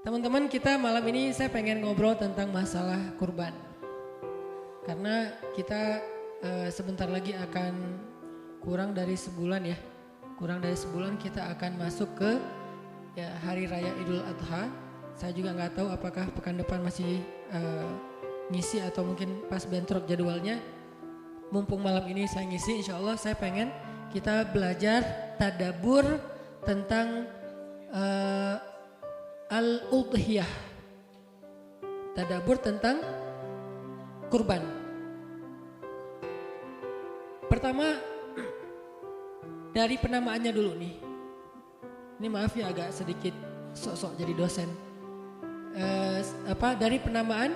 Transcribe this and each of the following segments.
Teman-teman, kita malam ini saya pengen ngobrol tentang masalah kurban. Karena kita sebentar lagi akan kurang dari sebulan ya. Kurang dari sebulan kita akan masuk ke hari raya Idul Adha. Saya juga nggak tahu apakah pekan depan masih ngisi atau mungkin pas bentrok jadwalnya. Mumpung malam ini saya ngisi, insya Allah saya pengen kita belajar tadabbur tentang al-udhiyah. Tadabbur tentang kurban. Pertama dari penamaannya dulu nih. Ini maaf ya agak sedikit sok-sok jadi dosen. Dari penamaan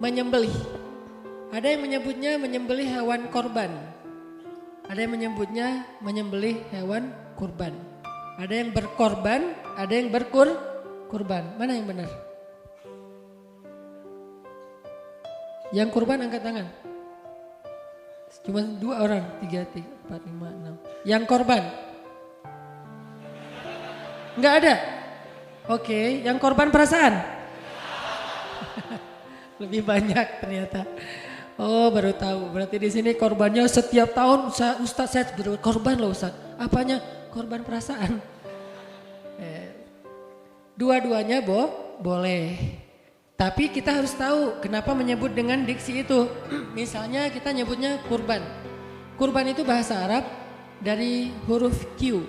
menyembelih. Ada yang menyebutnya menyembelih hewan korban. Ada yang menyebutnya menyembelih hewan kurban. Ada yang berkorban, ada yang kurban. Mana yang benar? Yang kurban angkat tangan. Cuma 2 orang, 3, 4, 5, 6. Yang korban? Enggak ada? Oke, yang korban perasaan? Lebih banyak ternyata. Oh, baru tahu. Berarti di sini korbannya setiap tahun Ustaz saya berkorban loh Ustaz. Apanya? Korban perasaan. Dua-duanya boleh. Tapi kita harus tahu kenapa menyebut dengan diksi itu. Misalnya kita nyebutnya kurban. Kurban itu bahasa Arab dari huruf Q.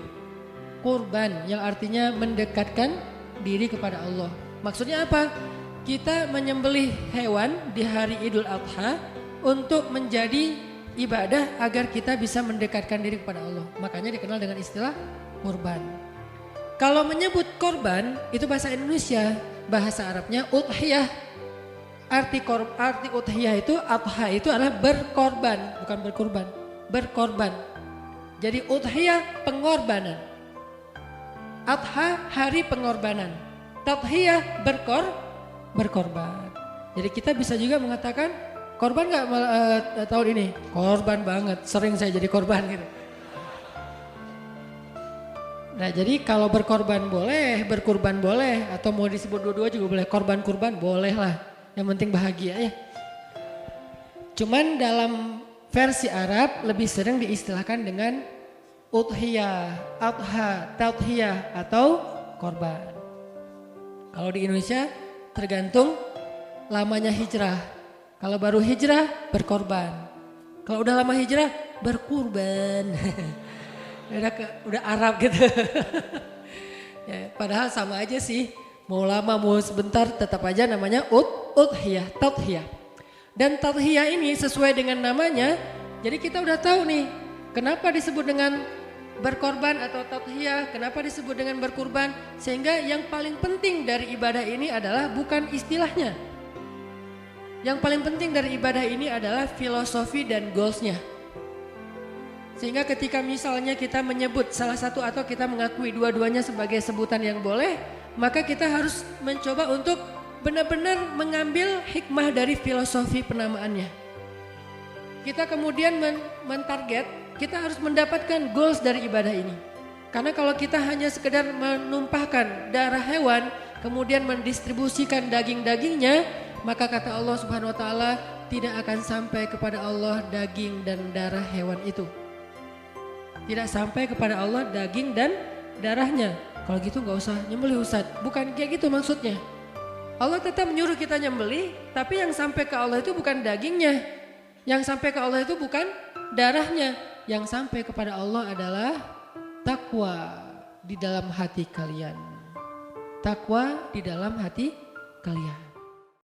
Kurban yang artinya mendekatkan diri kepada Allah. Maksudnya apa? Kita menyembelih hewan di hari Idul Adha untuk menjadi ibadah agar kita bisa mendekatkan diri kepada Allah. Makanya dikenal dengan istilah kurban. Kalau menyebut korban itu bahasa Indonesia, bahasa Arabnya udhiyah. Arti udhiyah itu adha itu adalah berkorban, bukan berkurban, berkorban. Jadi udhiyah pengorbanan. Adha hari pengorbanan. Tadhiyah berkorban. Jadi kita bisa juga mengatakan korban nggak tahun ini? Korban banget, sering saya jadi korban gitu. Nah jadi kalau berkorban boleh, berkurban boleh, atau mau disebut dua-dua juga boleh. Korban-kurban boleh lah, yang penting bahagia ya. Cuman dalam versi Arab lebih sering diistilahkan dengan udhiyah, adha, tadhiyah atau korban. Kalau di Indonesia tergantung lamanya hijrah. Kalau baru hijrah berkorban. Kalau udah lama hijrah berkurban. udah Arab gitu. Ya, padahal sama aja sih. Mau lama mau sebentar tetap aja namanya udhiyah, tadhiyah. Dan tadhiyah ini sesuai dengan namanya. Jadi kita udah tahu nih kenapa disebut dengan berkorban atau tadhiyah, kenapa disebut dengan berkurban. Sehingga yang paling penting dari ibadah ini adalah bukan istilahnya. Yang paling penting dari ibadah ini adalah filosofi dan goalsnya. Sehingga ketika misalnya kita menyebut salah satu atau kita mengakui dua-duanya sebagai sebutan yang boleh, maka kita harus mencoba untuk benar-benar mengambil hikmah dari filosofi penamaannya. Kita kemudian mentarget, kita harus mendapatkan goals dari ibadah ini. Karena kalau kita hanya sekedar menumpahkan darah hewan, kemudian mendistribusikan daging-dagingnya, maka kata Allah Subhanahu wa taala tidak akan sampai kepada Allah daging dan darah hewan itu. Tidak sampai kepada Allah daging dan darahnya. Kalau gitu gak usah nyembelih Ustaz. Bukan kayak gitu maksudnya. Allah tetap menyuruh kita nyembelih, tapi yang sampai ke Allah itu bukan dagingnya. Yang sampai ke Allah itu bukan darahnya. Yang sampai kepada Allah adalah takwa di dalam hati kalian. Takwa di dalam hati kalian.